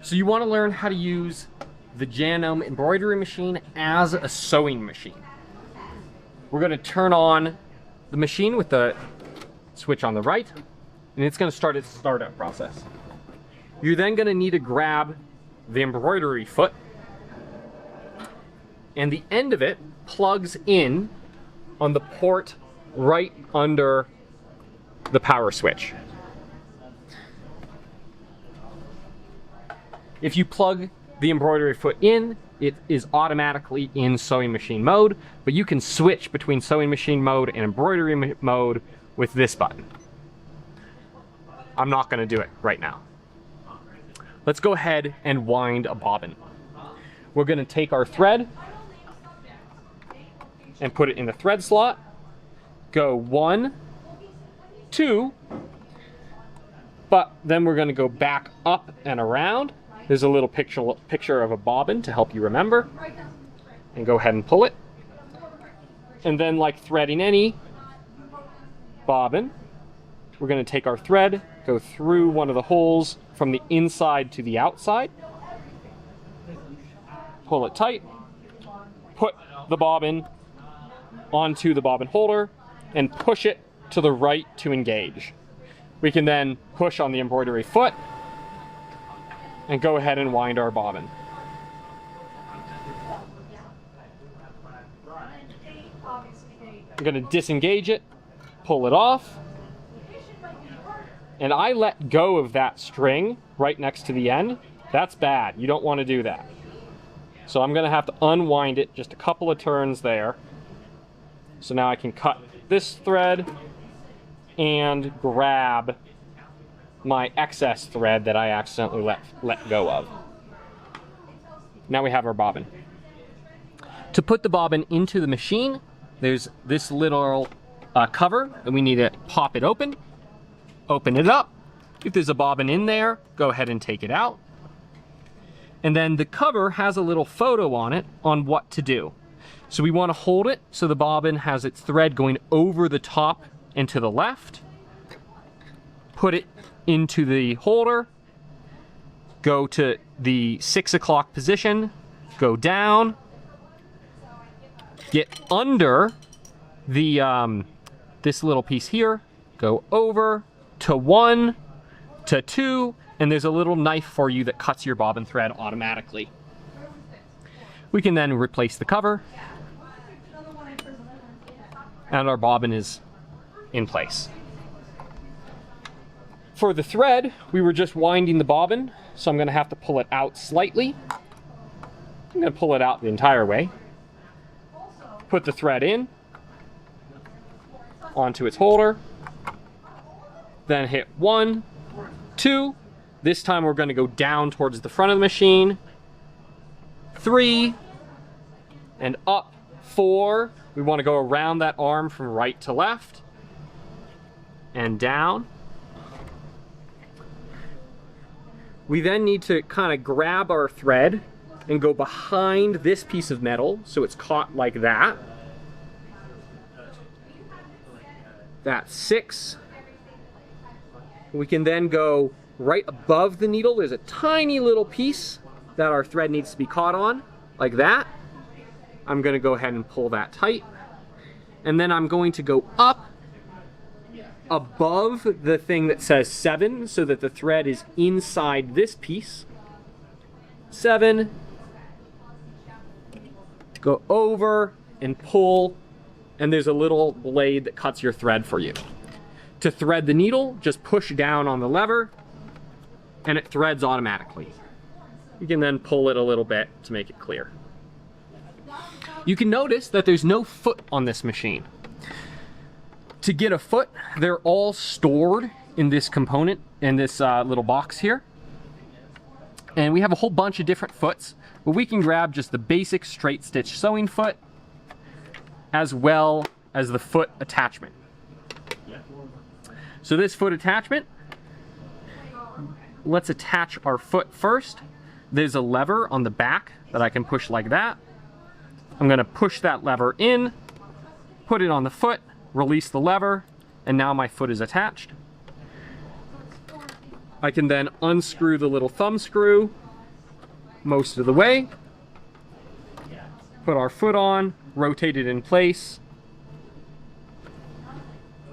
So you want to learn how to use the Janome Embroidery Machine as a sewing machine. We're going to turn on the machine with the switch on the right, and it's going to start its startup process. You're then going to need to grab the embroidery foot, and the end of it plugs in on the port right under the power switch. If you plug the embroidery foot in, it is automatically in sewing machine mode, but you can switch between sewing machine mode and embroidery mode with this button. I'm not going to do it right now. Let's go ahead and wind a bobbin. We're going to take our thread and put it in the thread slot. Go 1, 2, but then we're going to go back up and around. There's a little picture of a bobbin to help you remember. And go ahead and pull it. And then, like threading any bobbin, we're going to take our thread, go through one of the holes from the inside to the outside, pull it tight, put the bobbin onto the bobbin holder, and push it to the right to engage. We can then push on the embroidery foot and go ahead and wind our bobbin. I'm going to disengage it, pull it off, and I let go of that string right next to the end. That's bad. You don't want to do that. So I'm going to have to unwind it just a couple of turns there. So now I can cut this thread and grab my excess thread that I accidentally let go of. Now we have our bobbin. To put the bobbin into the machine, there's this little cover, and we need to pop it open. Open it up. If there's a bobbin in there, go ahead and take it out. And then the cover has a little photo on it on what to do. So we want to hold it so the bobbin has its thread going over the top and to the left. Put it into the holder, go to the 6 o'clock position, go down, get under the this little piece here, go over to 1, to 2, and there's a little knife for you that cuts your bobbin thread automatically. We can then replace the cover, and our bobbin is in place. For the thread, we were just winding the bobbin, so I'm going to have to pull it out slightly. I'm going to pull it out the entire way. Put the thread in, onto its holder, then hit 1, 2. This time we're going to go down towards the front of the machine. 3, and up. 4. We want to go around that arm from right to left, and down. We then need to kind of grab our thread and go behind this piece of metal so it's caught like that. That's 6. We can then go right above the needle. There's a tiny little piece that our thread needs to be caught on, like that. I'm going to go ahead and pull that tight. And then I'm going to go up above the thing that says 7 so that the thread is inside this piece. 7. Go over and pull, and there's a little blade that cuts your thread for you. To thread the needle, just push down on the lever and it threads automatically. You can then pull it a little bit to make it clear. You can notice that there's no foot on this machine. To get a foot, they're all stored in this component, in this little box here. And we have a whole bunch of different foots, but we can grab just the basic straight stitch sewing foot, as well as the foot attachment. So this foot attachment, let's attach our foot first. There's a lever on the back that I can push like that. I'm going to push that lever in, put it on the foot, release the lever, and now my foot is attached. I can then unscrew the little thumb screw most of the way. Put our foot on, rotate it in place,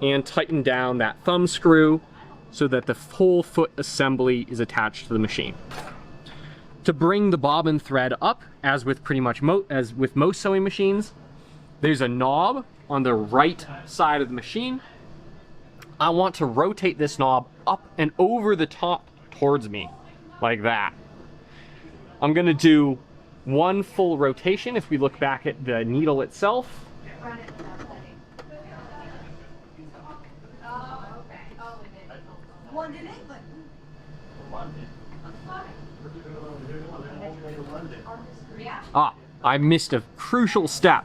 and tighten down that thumb screw so that the whole foot assembly is attached to the machine. To bring the bobbin thread up, as with pretty much most sewing machines, there's a knob on the right side of the machine. I want to rotate this knob up and over the top towards me, like that. I'm gonna do one full rotation if we look back at the needle itself. Ah, I missed a crucial step.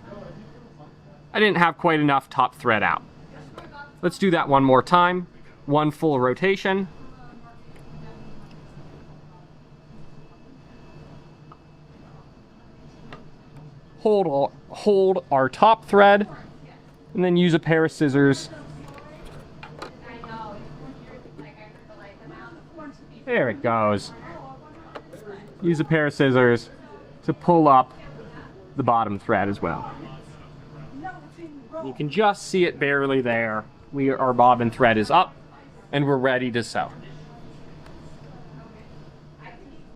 I didn't have quite enough top thread out. Let's do that one more time. One full rotation. Hold our top thread, and then use a pair of scissors. There it goes. Use a pair of scissors to pull up the bottom thread as well. You can just see it barely there. Our bobbin thread is up, and we're ready to sew.